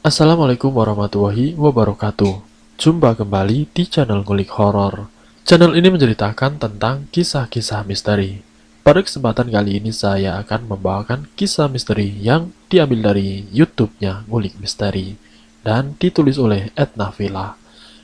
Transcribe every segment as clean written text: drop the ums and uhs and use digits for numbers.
Assalamualaikum warahmatullahi wabarakatuh. Jumpa kembali di channel Ngulik Horor. Channel ini menceritakan tentang kisah-kisah misteri. Pada kesempatan kali ini saya akan membawakan kisah misteri yang diambil dari YouTube-nya Ngulik Misteri dan ditulis oleh Edna Villa.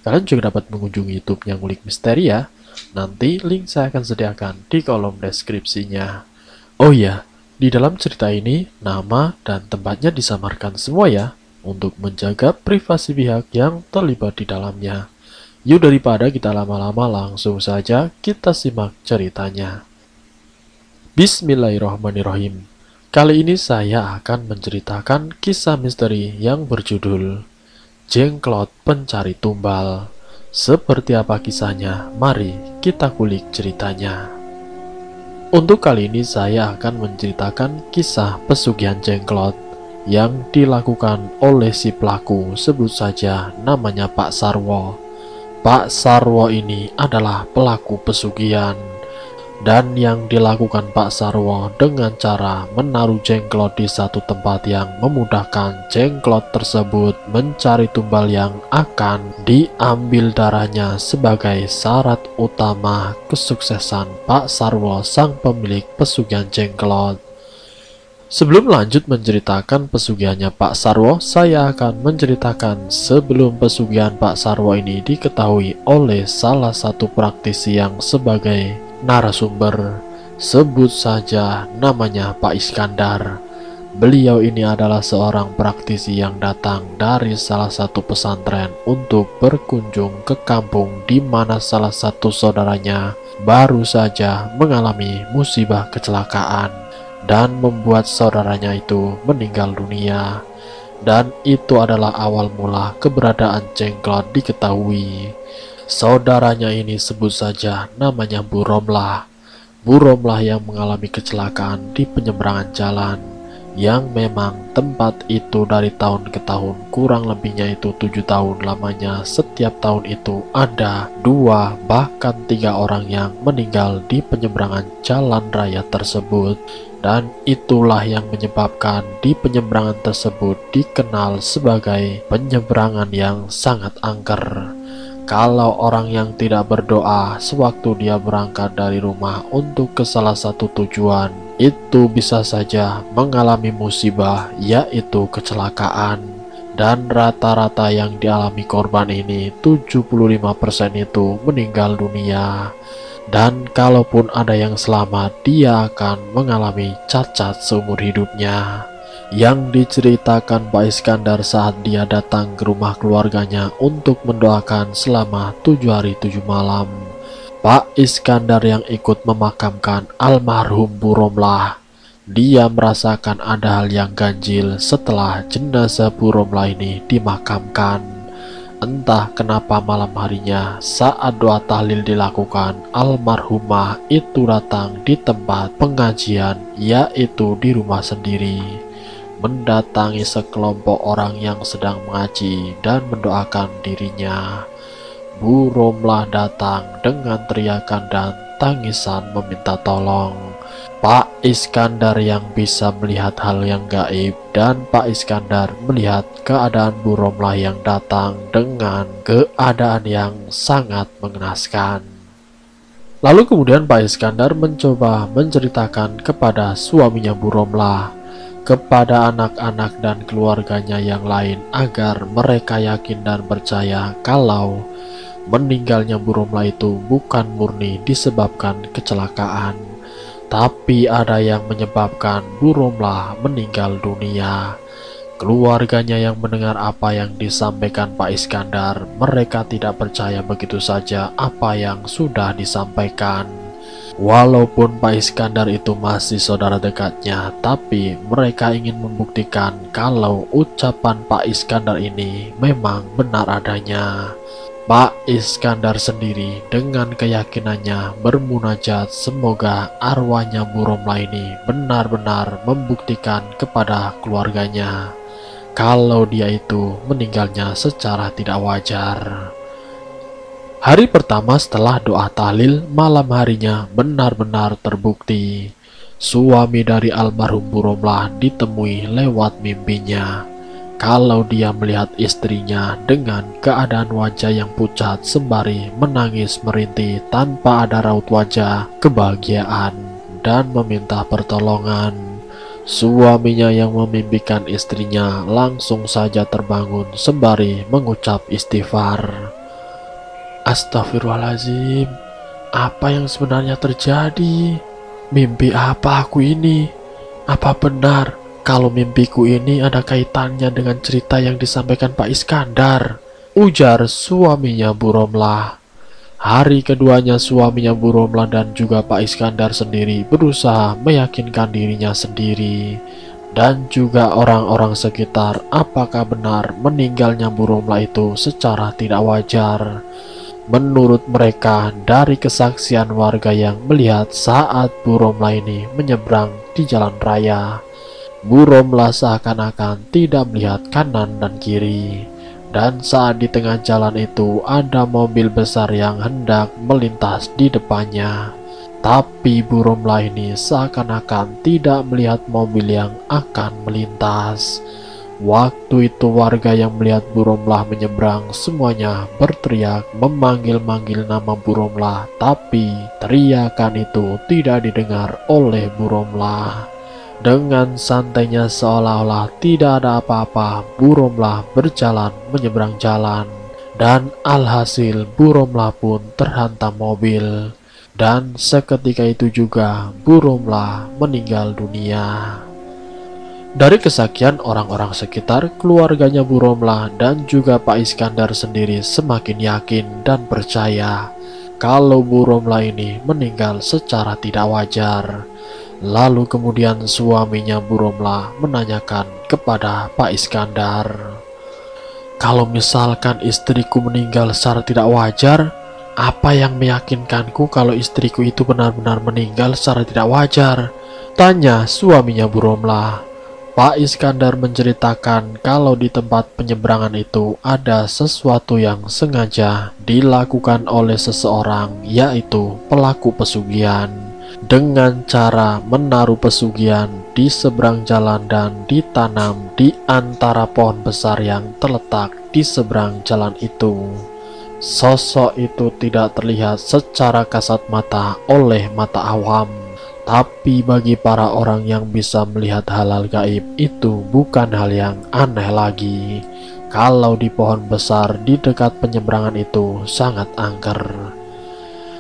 Kalian juga dapat mengunjungi YouTube-nya Ngulik Misteri ya. Nanti link saya akan sediakan di kolom deskripsinya. Oh iya, di dalam cerita ini nama dan tempatnya disamarkan semua ya, untuk menjaga privasi pihak yang terlibat di dalamnya. Yuk daripada kita lama-lama langsung saja kita simak ceritanya. Bismillahirrahmanirrahim. Kali ini saya akan menceritakan kisah misteri yang berjudul Jenglot Pencari Tumbal. Seperti apa kisahnya? Mari kita kulik ceritanya. Untuk kali ini saya akan menceritakan kisah pesugihan jenglot yang dilakukan oleh si pelaku, sebut saja namanya Pak Sarwo. Pak Sarwo ini adalah pelaku pesugihan, dan yang dilakukan Pak Sarwo dengan cara menaruh jenglot di satu tempat yang memudahkan jenglot tersebut mencari tumbal yang akan diambil darahnya sebagai syarat utama kesuksesan Pak Sarwo sang pemilik pesugihan jenglot. Sebelum lanjut menceritakan pesugihannya Pak Sarwo, saya akan menceritakan sebelum pesugihan Pak Sarwo ini diketahui oleh salah satu praktisi yang sebagai narasumber. Sebut saja namanya Pak Iskandar. Beliau ini adalah seorang praktisi yang datang dari salah satu pesantren untuk berkunjung ke kampung di mana salah satu saudaranya baru saja mengalami musibah kecelakaan dan membuat saudaranya itu meninggal dunia. Dan itu adalah awal mula keberadaan jenglot diketahui. Saudaranya ini sebut saja namanya Bu Romlah. Bu Romlah yang mengalami kecelakaan di penyeberangan jalan, yang memang tempat itu dari tahun ke tahun, kurang lebihnya itu 7 tahun lamanya. Setiap tahun itu ada 2 bahkan 3 orang yang meninggal di penyeberangan jalan raya tersebut. Dan itulah yang menyebabkan di penyeberangan tersebut dikenal sebagai penyeberangan yang sangat angker. Kalau orang yang tidak berdoa sewaktu dia berangkat dari rumah untuk ke salah satu tujuan, itu bisa saja mengalami musibah, yaitu kecelakaan. Dan rata-rata yang dialami korban ini 75% itu meninggal dunia. Dan kalaupun ada yang selamat, dia akan mengalami cacat seumur hidupnya. Yang diceritakan Pak Iskandar saat dia datang ke rumah keluarganya untuk mendoakan selama 7 hari 7 malam. Pak Iskandar yang ikut memakamkan almarhum Bu Romlah, dia merasakan ada hal yang ganjil setelah jenazah Bu Romlah ini dimakamkan. Entah kenapa malam harinya saat doa tahlil dilakukan, almarhumah itu datang di tempat pengajian, yaitu di rumah sendiri, mendatangi sekelompok orang yang sedang mengaji dan mendoakan dirinya. Bu Romlah datang dengan teriakan dan tangisan meminta tolong. Pak Iskandar yang bisa melihat hal yang gaib, dan Pak Iskandar melihat keadaan Bu Romlah yang datang dengan keadaan yang sangat mengenaskan. Lalu kemudian Pak Iskandar mencoba menceritakan kepada suaminya Bu Romlah, kepada anak-anak dan keluarganya yang lain, agar mereka yakin dan percaya kalau meninggalnya Bu Romlah itu bukan murni disebabkan kecelakaan, tapi ada yang menyebabkan Bu Romlah meninggal dunia. Keluarganya yang mendengar apa yang disampaikan Pak Iskandar, mereka tidak percaya begitu saja apa yang sudah disampaikan. Walaupun Pak Iskandar itu masih saudara dekatnya, tapi mereka ingin membuktikan kalau ucapan Pak Iskandar ini memang benar adanya. Pak Iskandar sendiri dengan keyakinannya bermunajat semoga arwahnya Bu Romlah ini benar-benar membuktikan kepada keluarganya kalau dia itu meninggalnya secara tidak wajar. Hari pertama setelah doa tahlil, malam harinya benar-benar terbukti. Suami dari almarhum Bu Romlah ditemui lewat mimpinya. kalau dia melihat istrinya dengan keadaan wajah yang pucat sembari menangis merintih tanpa ada raut wajah kebahagiaan dan meminta pertolongan. Suaminya yang memimpikan istrinya langsung saja terbangun sembari mengucap istighfar. Astagfirullahaladzim, apa yang sebenarnya terjadi? Mimpi apa aku ini? Apa benar kalau mimpiku ini ada kaitannya dengan cerita yang disampaikan Pak Iskandar? Ujar suaminya Bu Romlah. Hari keduanya suaminya Bu Romlah dan juga Pak Iskandar sendiri berusaha meyakinkan dirinya sendiri dan juga orang-orang sekitar apakah benar meninggalnya Bu Romlah itu secara tidak wajar. Menurut mereka, dari kesaksian warga yang melihat saat Bu Romlah ini menyeberang di jalan raya, Bu Romlah seakan-akan tidak melihat kanan dan kiri. Dan saat di tengah jalan itu ada mobil besar yang hendak melintas di depannya. Tapi Bu Romlah ini seakan-akan tidak melihat mobil yang akan melintas. Waktu itu warga yang melihat Bu Romlah menyeberang semuanya berteriak memanggil-manggil nama Bu Romlah, tapi teriakan itu tidak didengar oleh Bu Romlah. Dengan santainya seolah-olah tidak ada apa-apa, Bu Romlah berjalan menyeberang jalan, dan alhasil Bu Romlah pun terhantam mobil. Dan seketika itu juga Bu Romlah meninggal dunia. Dari kesaksian orang-orang sekitar, keluarganya Bu Romlah dan juga Pak Iskandar sendiri semakin yakin dan percaya kalau Bu Romlah ini meninggal secara tidak wajar. Lalu kemudian suaminya Bu Romlah menanyakan kepada Pak Iskandar, "Kalau misalkan istriku meninggal secara tidak wajar, apa yang meyakinkanku kalau istriku itu benar-benar meninggal secara tidak wajar?" Tanya suaminya Bu Romlah. Pak Iskandar menceritakan kalau di tempat penyeberangan itu ada sesuatu yang sengaja dilakukan oleh seseorang, yaitu pelaku pesugihan, dengan cara menaruh pesugihan di seberang jalan dan ditanam di antara pohon besar yang terletak di seberang jalan itu. Sosok itu tidak terlihat secara kasat mata oleh mata awam, tapi bagi para orang yang bisa melihat hal-hal gaib itu bukan hal yang aneh lagi. Kalau di pohon besar di dekat penyeberangan itu sangat angker.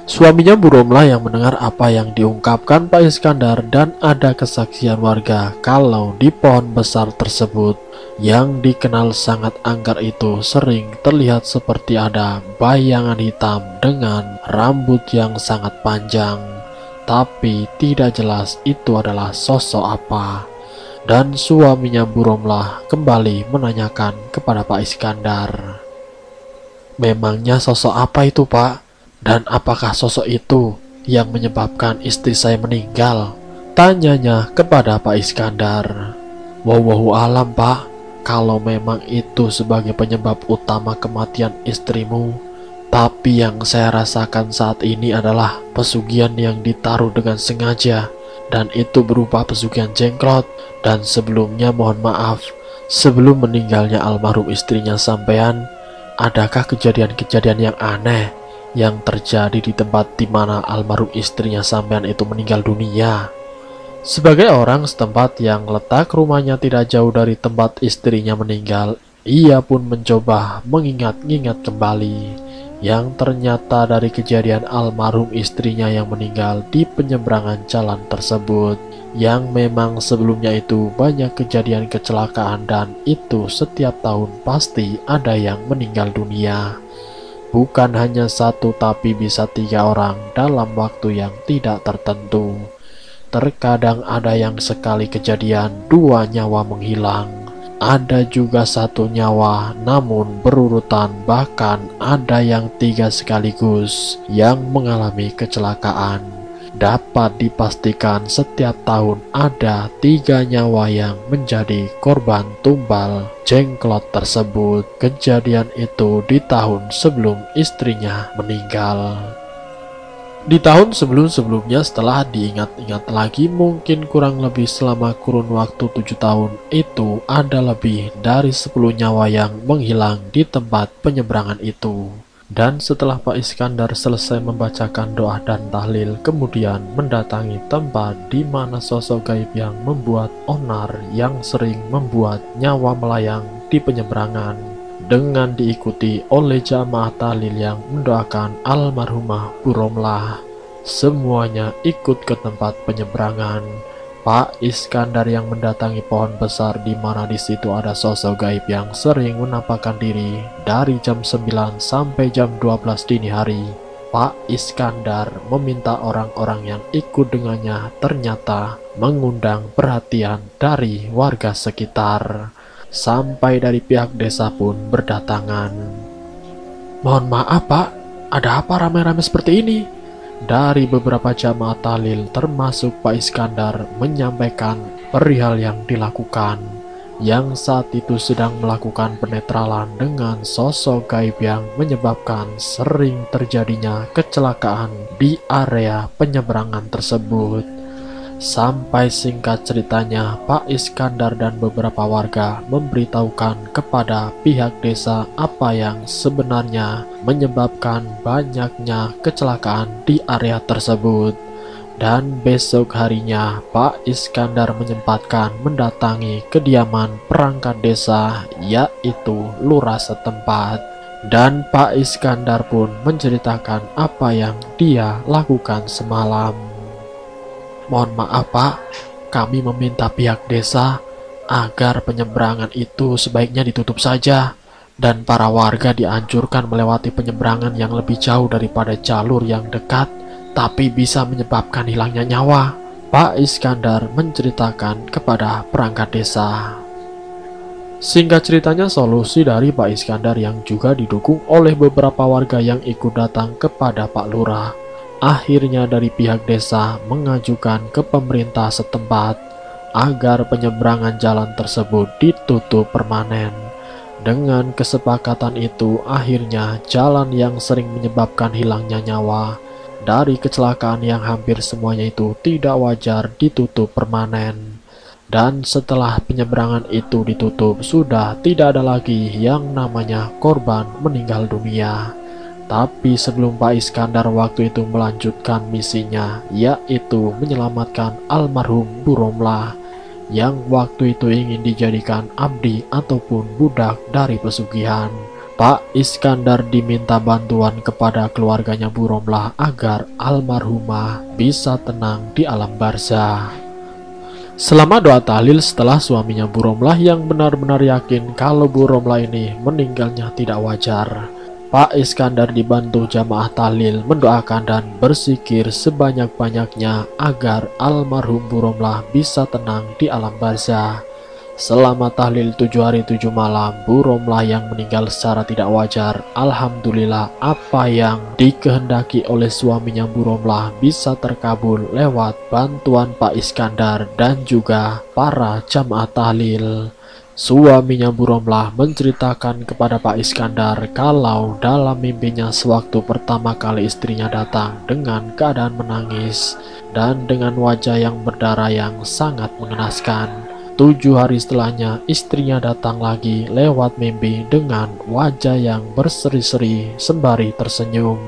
Suaminya Bu Romlah yang mendengar apa yang diungkapkan Pak Iskandar dan ada kesaksian warga kalau di pohon besar tersebut yang dikenal sangat angker itu sering terlihat seperti ada bayangan hitam dengan rambut yang sangat panjang, tapi tidak jelas itu adalah sosok apa. Dan suaminya Bu Romlah kembali menanyakan kepada Pak Iskandar, "Memangnya sosok apa itu, Pak? Dan apakah sosok itu yang menyebabkan istri saya meninggal?" Tanyanya kepada Pak Iskandar. "Wallahu alam, Pak. Kalau memang itu sebagai penyebab utama kematian istrimu, tapi yang saya rasakan saat ini adalah pesugihan yang ditaruh dengan sengaja, dan itu berupa pesugihan jengklot. Dan sebelumnya mohon maaf, sebelum meninggalnya almarhum istrinya sampean, adakah kejadian-kejadian yang aneh yang terjadi di tempat di mana almarhum istrinya sampean itu meninggal dunia?" Sebagai orang setempat yang letak rumahnya tidak jauh dari tempat istrinya meninggal, ia pun mencoba mengingat-ingat kembali yang ternyata dari kejadian almarhum istrinya yang meninggal di penyeberangan jalan tersebut, yang memang sebelumnya itu banyak kejadian kecelakaan dan itu setiap tahun pasti ada yang meninggal dunia. Bukan hanya satu tapi bisa 3 orang dalam waktu yang tidak tertentu. Terkadang ada yang sekali kejadian 2 nyawa menghilang. Ada juga 1 nyawa namun berurutan, bahkan ada yang 3 sekaligus yang mengalami kecelakaan. Dapat dipastikan setiap tahun ada 3 nyawa yang menjadi korban tumbal jengklot tersebut. Kejadian itu di tahun sebelum istrinya meninggal. Di tahun sebelum-sebelumnya, setelah diingat-ingat lagi, mungkin kurang lebih selama kurun waktu 7 tahun itu ada lebih dari 10 nyawa yang menghilang di tempat penyeberangan itu. Dan setelah Pak Iskandar selesai membacakan doa dan tahlil, kemudian mendatangi tempat di mana sosok gaib yang membuat onar yang sering membuat nyawa melayang di penyeberangan, dengan diikuti oleh jamaah tahlil yang mendoakan almarhumah Bu Romlah. Semuanya ikut ke tempat penyeberangan. Pak Iskandar yang mendatangi pohon besar di mana di situ ada sosok gaib yang sering menampakkan diri dari jam 9 sampai jam 12 dini hari. Pak Iskandar meminta orang-orang yang ikut dengannya ternyata mengundang perhatian dari warga sekitar. Sampai dari pihak desa pun berdatangan. "Mohon maaf Pak, ada apa ramai-ramai seperti ini?" Dari beberapa jamaah tahlil termasuk Pak Iskandar menyampaikan perihal yang dilakukan, yang saat itu sedang melakukan penetralan dengan sosok gaib yang menyebabkan sering terjadinya kecelakaan di area penyeberangan tersebut. Sampai singkat ceritanya, Pak Iskandar dan beberapa warga memberitahukan kepada pihak desa apa yang sebenarnya menyebabkan banyaknya kecelakaan di area tersebut. Dan besok harinya, Pak Iskandar menyempatkan mendatangi kediaman perangkat desa, yaitu lurah setempat. Dan Pak Iskandar pun menceritakan apa yang dia lakukan semalam. "Mohon maaf Pak, kami meminta pihak desa agar penyeberangan itu sebaiknya ditutup saja, dan para warga dianjurkan melewati penyeberangan yang lebih jauh daripada jalur yang dekat, tapi bisa menyebabkan hilangnya nyawa," Pak Iskandar menceritakan kepada perangkat desa. Singkat ceritanya, solusi dari Pak Iskandar yang juga didukung oleh beberapa warga yang ikut datang kepada Pak Lurah, akhirnya dari pihak desa mengajukan ke pemerintah setempat agar penyeberangan jalan tersebut ditutup permanen. Dengan kesepakatan itu, akhirnya jalan yang sering menyebabkan hilangnya nyawa dari kecelakaan yang hampir semuanya itu tidak wajar ditutup permanen. Dan setelah penyeberangan itu ditutup, sudah tidak ada lagi yang namanya korban meninggal dunia. Tapi sebelum Pak Iskandar waktu itu melanjutkan misinya, yaitu menyelamatkan almarhum Bu Romlah, yang waktu itu ingin dijadikan abdi ataupun budak dari pesugihan, Pak Iskandar diminta bantuan kepada keluarganya Bu Romlah agar almarhumah bisa tenang di alam barzah. Selama doa tahlil setelah suaminya Bu Romlah yang benar-benar yakin kalau Bu Romlah ini meninggalnya tidak wajar, Pak Iskandar dibantu jamaah tahlil mendoakan dan berzikir sebanyak-banyaknya agar almarhum Bu Romlah bisa tenang di alam barzah. Selama tahlil 7 hari 7 malam, Bu Romlah yang meninggal secara tidak wajar, alhamdulillah apa yang dikehendaki oleh suaminya Bu Romlah bisa terkabul lewat bantuan Pak Iskandar dan juga para jamaah tahlil. Suaminya Bu Romlah menceritakan kepada Pak Iskandar kalau dalam mimpinya sewaktu pertama kali istrinya datang dengan keadaan menangis dan dengan wajah yang berdarah yang sangat mengenaskan. 7 hari setelahnya istrinya datang lagi lewat mimpi dengan wajah yang berseri-seri sembari tersenyum.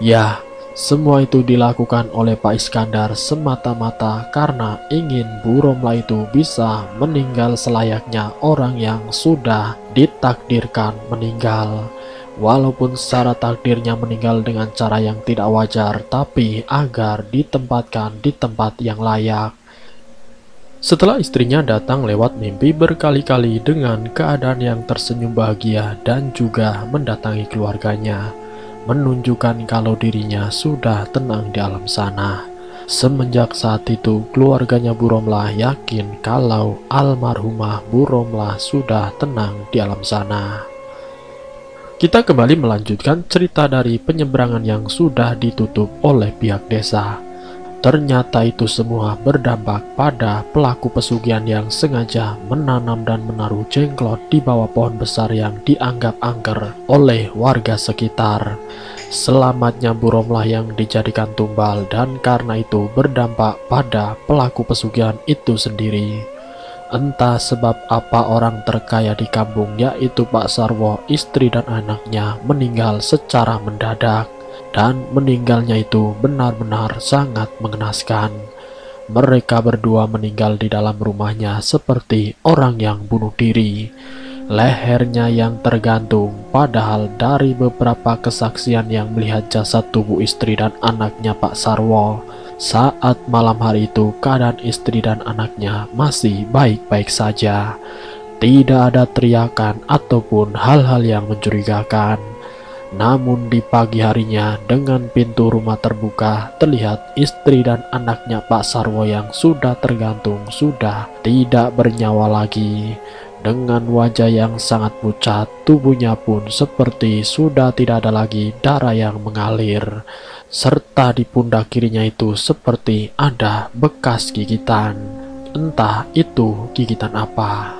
Ya, semua itu dilakukan oleh Pak Iskandar semata-mata karena ingin Bu Romlah itu bisa meninggal selayaknya orang yang sudah ditakdirkan meninggal. Walaupun secara takdirnya meninggal dengan cara yang tidak wajar, tapi agar ditempatkan di tempat yang layak. Setelah istrinya datang lewat mimpi berkali-kali dengan keadaan yang tersenyum bahagia dan juga mendatangi keluarganya, menunjukkan kalau dirinya sudah tenang di alam sana. Semenjak saat itu, keluarganya Bu Romlah yakin kalau almarhumah Bu Romlah sudah tenang di alam sana. Kita kembali melanjutkan cerita dari penyeberangan yang sudah ditutup oleh pihak desa. Ternyata itu semua berdampak pada pelaku pesugihan yang sengaja menanam dan menaruh jenglot di bawah pohon besar yang dianggap angker oleh warga sekitar. selamatnya Buromlah yang dijadikan tumbal, dan karena itu berdampak pada pelaku pesugihan itu sendiri. Entah sebab apa orang terkaya di kampung, yaitu Pak Sarwo, istri dan anaknya meninggal secara mendadak, dan meninggalnya itu benar-benar sangat mengenaskan. Mereka berdua meninggal di dalam rumahnya seperti orang yang bunuh diri. Lehernya yang tergantung, padahal dari beberapa kesaksian yang melihat jasad tubuh istri dan anaknya Pak Sarwo, saat malam hari itu keadaan istri dan anaknya masih baik-baik saja. Tidak ada teriakan ataupun hal-hal yang mencurigakan. Namun di pagi harinya, dengan pintu rumah terbuka, terlihat istri dan anaknya Pak Sarwo yang sudah tergantung, sudah tidak bernyawa lagi. Dengan wajah yang sangat pucat, tubuhnya pun seperti sudah tidak ada lagi darah yang mengalir, serta di pundak kirinya itu seperti ada bekas gigitan. Entah itu gigitan apa.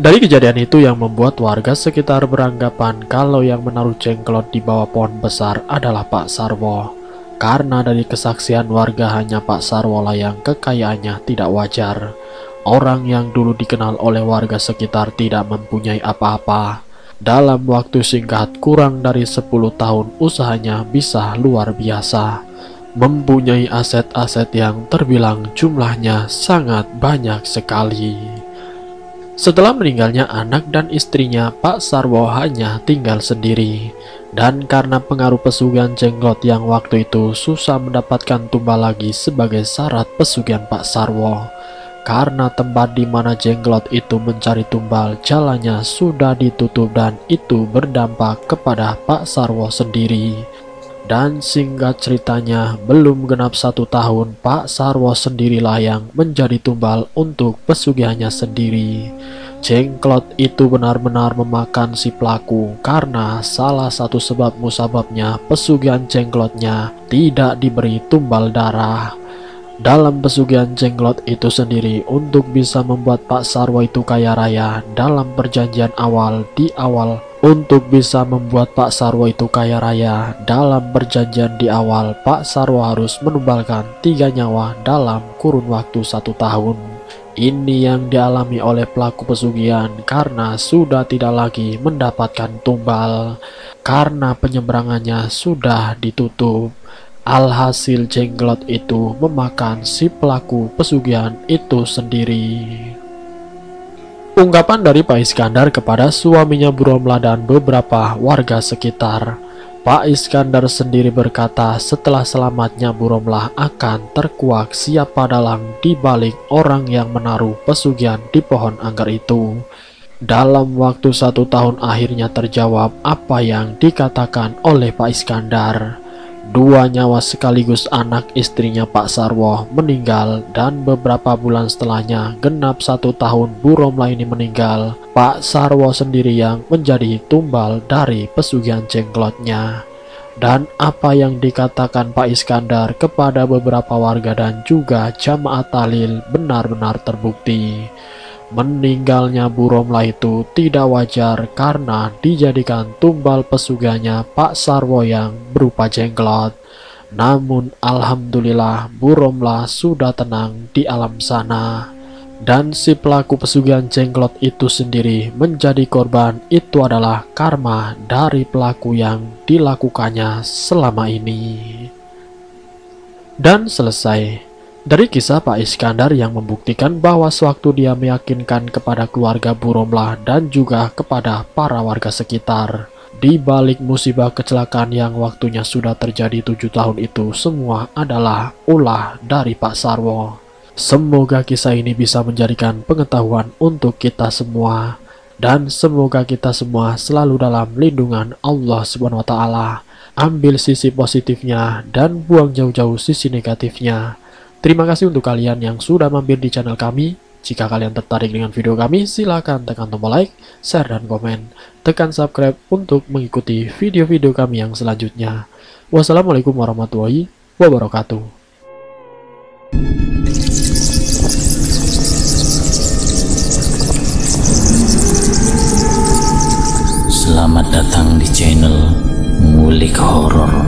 Dari kejadian itu yang membuat warga sekitar beranggapan kalau yang menaruh Jenglot di bawah pohon besar adalah Pak Sarwo. Karena dari kesaksian warga hanya Pak Sarwo lah yang kekayaannya tidak wajar. Orang yang dulu dikenal oleh warga sekitar tidak mempunyai apa-apa. Dalam waktu singkat, kurang dari 10 tahun, usahanya bisa luar biasa. Mempunyai aset-aset yang terbilang jumlahnya sangat banyak sekali. Setelah meninggalnya anak dan istrinya, Pak Sarwo hanya tinggal sendiri. Dan karena pengaruh pesugihan Jenglot yang waktu itu susah mendapatkan tumbal lagi sebagai syarat pesugihan Pak Sarwo. Karena tempat di mana Jenglot itu mencari tumbal jalannya sudah ditutup, dan itu berdampak kepada Pak Sarwo sendiri. Dan singkat ceritanya, belum genap 1 tahun, Pak Sarwo sendirilah yang menjadi tumbal untuk pesugihannya sendiri. Jenglot itu benar-benar memakan si pelaku, karena salah satu sebab musababnya pesugihan Jenglotnya tidak diberi tumbal darah. Dalam pesugihan Jenglot itu sendiri, untuk bisa membuat Pak Sarwo itu kaya raya, dalam perjanjian awal untuk bisa membuat Pak Sarwo itu kaya raya, dalam perjanjian di awal, Pak Sarwo harus menumbalkan 3 nyawa dalam kurun waktu 1 tahun. Ini yang dialami oleh pelaku pesugihan karena sudah tidak lagi mendapatkan tumbal, karena penyeberangannya sudah ditutup. Alhasil Jenglot itu memakan si pelaku pesugihan itu sendiri. Ungkapan dari Pak Iskandar kepada suaminya Buromlah dan beberapa warga sekitar. Pak Iskandar sendiri berkata setelah selamatnya Buromlah akan terkuak siapa dalang di balik orang yang menaruh pesugihan di pohon anggar itu. Dalam waktu 1 tahun akhirnya terjawab apa yang dikatakan oleh Pak Iskandar. 2 nyawa sekaligus anak istrinya Pak Sarwo meninggal, dan beberapa bulan setelahnya genap 1 tahun Buromlah ini meninggal. Pak Sarwo sendiri yang menjadi tumbal dari pesugihan Jenglotnya. Dan apa yang dikatakan Pak Iskandar kepada beberapa warga dan juga jamaah tahlil benar-benar terbukti. Meninggalnya Buromlah itu tidak wajar karena dijadikan tumbal pesugihannya Pak Sarwo yang berupa Jenglot. Namun alhamdulillah Buromlah sudah tenang di alam sana. Dan si pelaku pesugihan Jenglot itu sendiri menjadi korban, itu adalah karma dari pelaku yang dilakukannya selama ini. Dan selesai. Dari kisah Pak Iskandar yang membuktikan bahwa sewaktu dia meyakinkan kepada keluarga Buromlah dan juga kepada para warga sekitar, di balik musibah kecelakaan yang waktunya sudah terjadi 7 tahun itu semua adalah ulah dari Pak Sarwo. Semoga kisah ini bisa menjadikan pengetahuan untuk kita semua, dan semoga kita semua selalu dalam lindungan Allah SWT. Ambil sisi positifnya dan buang jauh-jauh sisi negatifnya. Terima kasih untuk kalian yang sudah mampir di channel kami. Jika kalian tertarik dengan video kami, silakan tekan tombol like, share, dan komen. Tekan subscribe untuk mengikuti video-video kami yang selanjutnya. Wassalamualaikum warahmatullahi wabarakatuh. Selamat datang di channel ngulik horor